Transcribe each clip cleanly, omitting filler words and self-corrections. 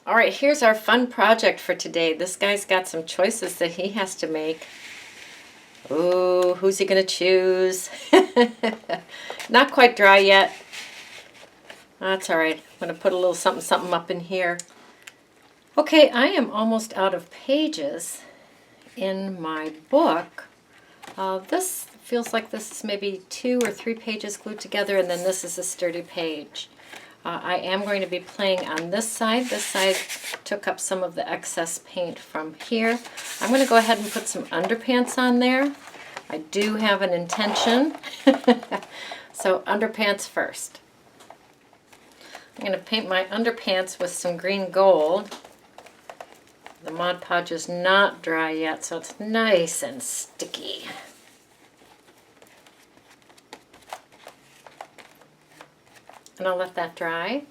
All right, here's our fun project for today. This guy's got some choices that he has to make. Ooh, who's he gonna choose? Not quite dry yet. That's all right. I'm gonna put a little something something up in here. Okay, I am almost out of pages in my book. This feels like this is maybe 2 or 3 pages glued together, and then this is a sturdy page. I am going to be playing on this side. This side took up some of the excess paint from here. I'm going to go ahead and put some underpants on there. I do have an intention. So underpants first. I'm going to paint my underpants with some green gold. The Mod Podge is not dry yet, so it's nice and sticky. And I'll let that dry.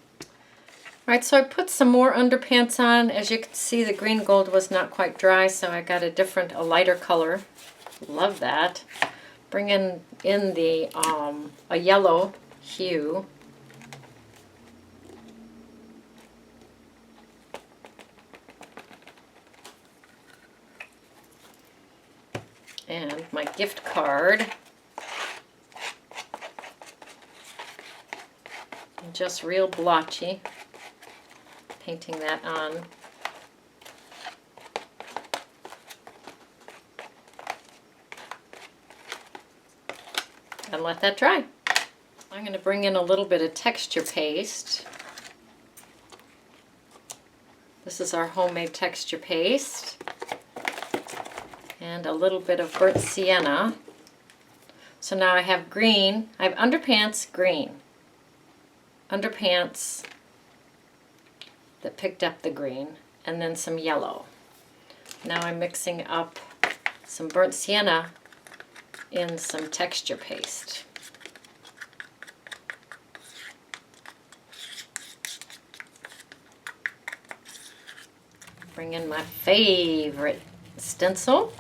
Alright, so I put some more underpants on. As you can see, the green gold was not quite dry, so I got a lighter color. Love that. Bring in the a yellow hue. And my gift card. Just real blotchy. Painting that on. And let that dry. I'm going to bring in a little bit of texture paste. This is our homemade texture paste. And a little bit of burnt sienna. So now I have green. I have underpants, green. Underpants that picked up the green, and then some yellow. Now I'm mixing up some burnt sienna in some texture paste. Bring in my favorite stencil.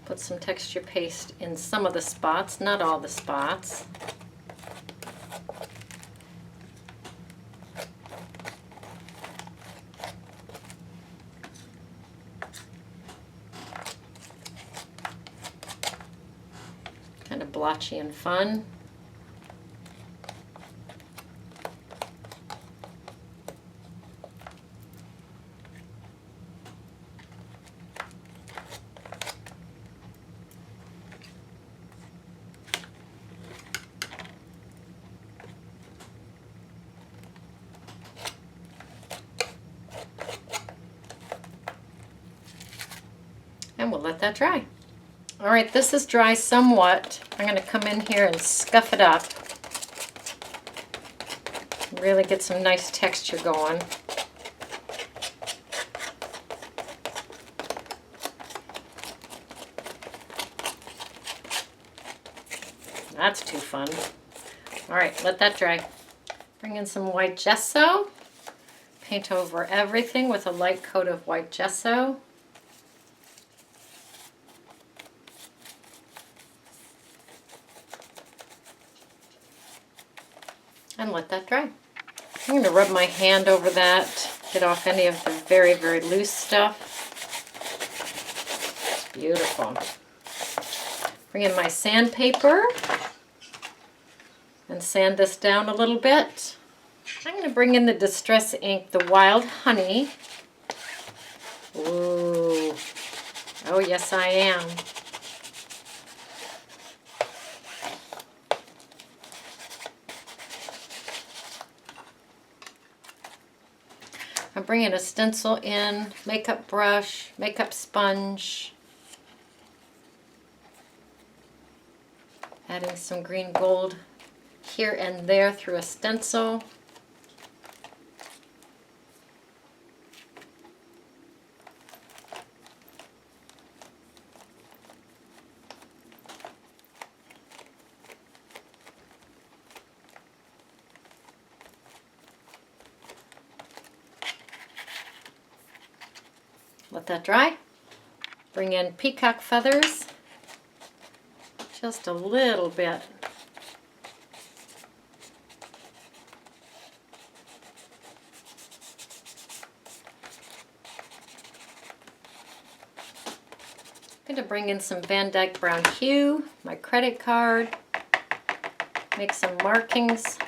Put some texture paste in some of the spots, not all the spots. Kind of blotchy and fun. And we'll let that dry. All right, this is dry somewhat. I'm going to come in here and scuff it up. Really get some nice texture going. That's too fun. All right, let that dry. Bring in some white gesso. Paint over everything with a light coat of white gesso. And let that dry. I'm going to rub my hand over that, get off any of the very, very loose stuff. It's beautiful. Bring in my sandpaper and sand this down a little bit. I'm going to bring in the Distress ink, the Wild Honey. Ooh. Oh, yes, I am. I'm bringing a stencil in, makeup brush, makeup sponge. Adding some green gold here and there through a stencil. Let that dry. Bring in peacock feathers. Just a little bit. I'm going to bring in some Van Dyke Brown Hue, my credit card, make some markings.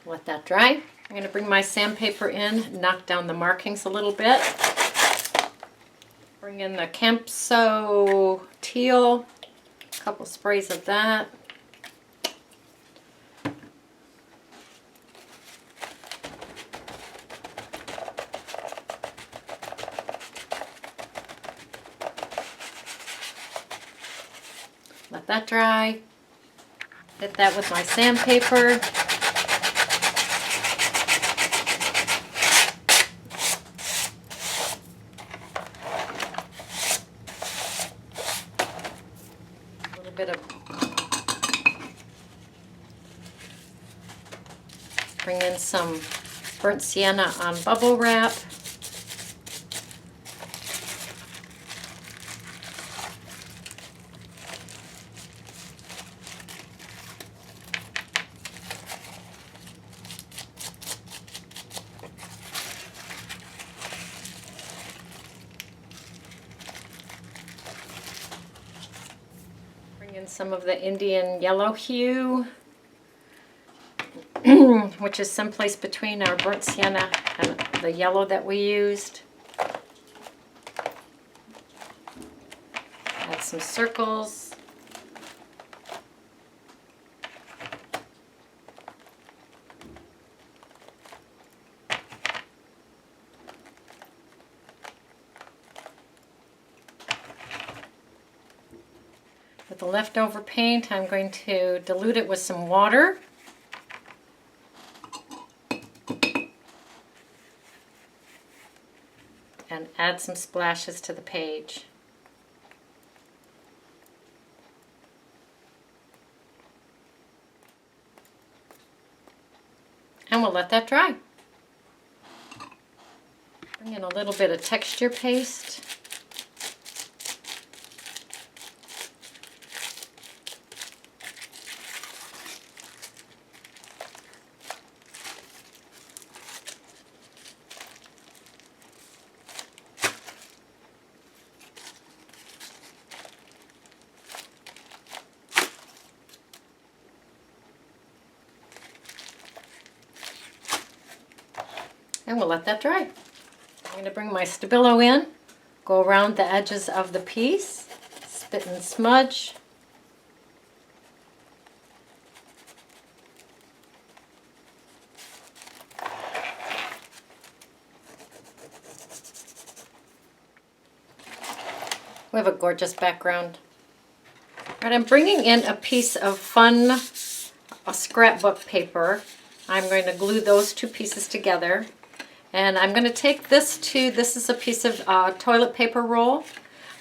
Let that dry. I'm going to bring my sandpaper in, knock down the markings a little bit. Bring in the Camso Teal, a couple sprays of that. Let that dry. Hit that with my sandpaper. Bit of bring in some burnt sienna on bubble wrap. In some of the Indian yellow hue, which is someplace between our burnt sienna and the yellow that we used. Add some circles. With the leftover paint, I'm going to dilute it with some water. And add some splashes to the page. And we'll let that dry. Bring in a little bit of texture paste. And we'll let that dry. I'm going to bring my Stabilo in, go around the edges of the piece, spit and smudge. We have a gorgeous background. All right, I'm bringing in a piece of fun scrapbook paper. I'm going to glue those two pieces together. And I'm going to take this is a piece of toilet paper roll.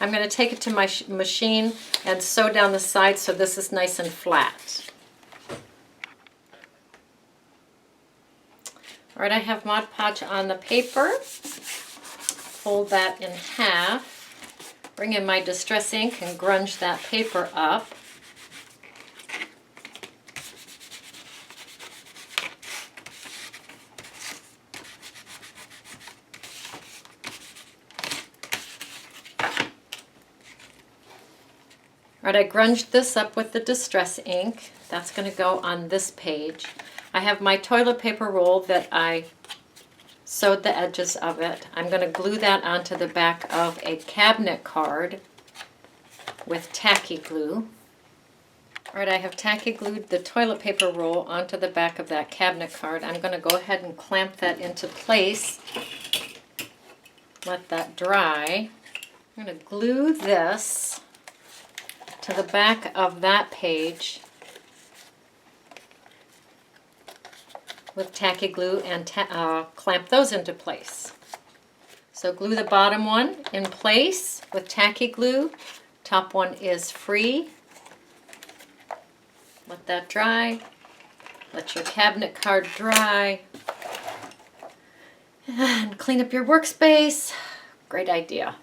I'm going to take it to my machine and sew down the sides so this is nice and flat. All right, I have Mod Podge on the paper. Fold that in half. Bring in my Distress ink and grunge that paper up. All right, I grunged this up with the Distress ink. That's going to go on this page. I have my toilet paper roll that I sewed the edges of it. I'm going to glue that onto the back of a cabinet card with tacky glue. All right, I have tacky glued the toilet paper roll onto the back of that cabinet card. I'm going to go ahead and clamp that into place. Let that dry. I'm going to glue this to the back of that page with tacky glue and clamp those into place. So glue the bottom one in place with tacky glue. Top one is free. Let that dry. Let your cabinet card dry. And clean up your workspace. Great idea.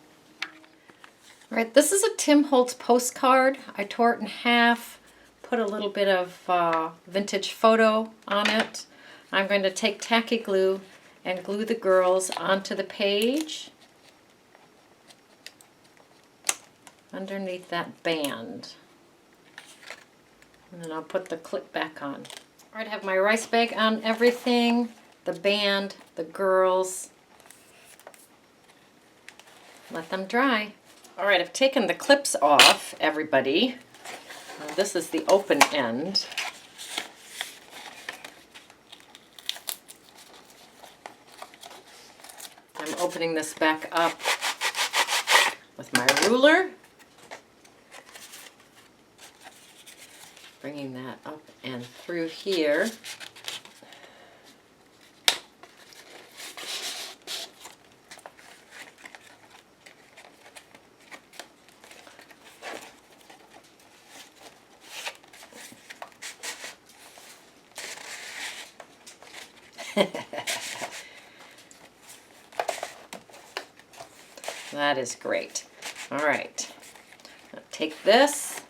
All right, this is a Tim Holtz postcard. I tore it in half, put a little bit of vintage photo on it. I'm going to take tacky glue and glue the girls onto the page underneath that band. And then I'll put the clip back on. All right, I have my rice bag on everything, the band, the girls. Let them dry. All right, I've taken the clips off, everybody. This is the open end. I'm opening this back up with my ruler. Bringing that up and through here. That is great. All right, now take this,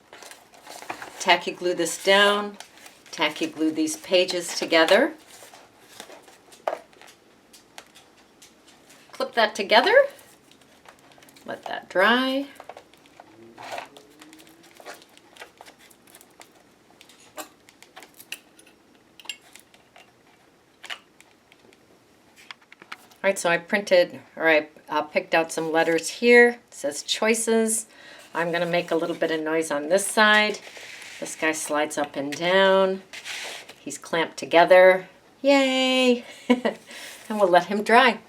tacky glue this down, tacky glue these pages together, clip that together, let that dry. All right, so I printed, or I picked out some letters here. It says choices. I'm going to make a little bit of noise on this side. This guy slides up and down. He's clamped together. Yay! And we'll let him dry.